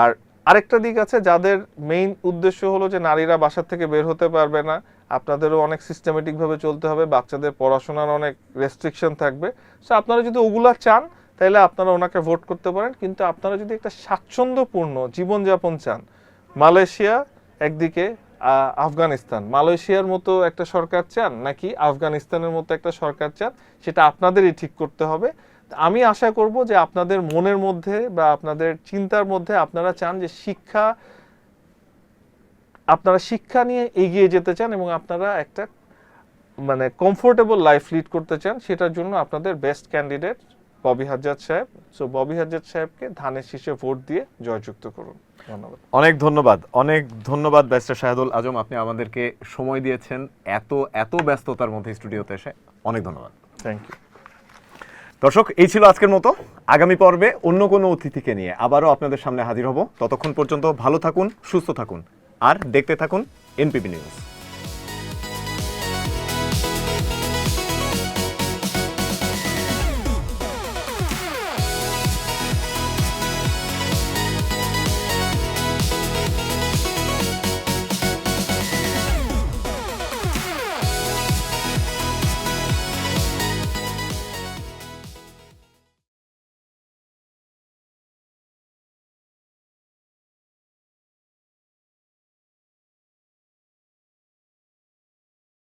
আর আরেকটা দিক আছে যাদের মেইন উদ্দেশ্য হলো যে নারীরা বাসার থেকে বের হতে পারবে না, আপনাদেরও অনেক সিস্টেমেটিকভাবে চলতে হবে, বাচ্চাদের পড়াশোনার অনেক রেস্ট্রিকশন থাকবে। সো আপনারা যদি ওগুলা চান তাহলে আপনারা ওনাকে ভোট করতে পারেন, কিন্তু আপনারা যদি একটা স্বাচ্ছন্দ্যপূর্ণ জীবনযাপন চান, মালয়েশিয়া একদিকে, আফগানিস্তান, মালয়েশিয়ার মতো একটা সরকার চান নাকি আফগানিস্তানের মতো একটা সরকার চান, সেটা আপনাদেরই ঠিক করতে হবে। আমি আশা করব যে আপনাদের মনের মধ্যে বা আপনাদের চিন্তার মধ্যে আপনারা চান যে আপনারা শিক্ষা নিয়ে এগিয়ে যেতে চান এবং আপনারা একটা মানে কমফোর্টেবল লাইফ লিড করতে চান, সেটার জন্য আপনাদের বেস্ট ক্যান্ডিডেট ববি হাজ্জাজ সাহেব। সো ববি হাজ্জাজ সাহেবকে ধানের শীষে ভোট দিয়ে জয়যুক্ত করুন। ধন্যবাদ। অনেক ধন্যবাদ ব্যারিস্টার শাহাদুল আজম, আপনি আমাদেরকে সময় দিয়েছেন এত ব্যস্ততার মধ্যে স্টুডিওতে এসে, অনেক ধন্যবাদ। Thank you. দর্শক, এই ছিল আজকের মতো। আগামী পর্বে অন্য কোনো অতিথিকে নিয়ে আবারও আপনাদের সামনে হাজির হব। ততক্ষণ পর্যন্ত ভালো থাকুন, সুস্থ থাকুন, আর দেখতে থাকুন এনপিবি নিউজ।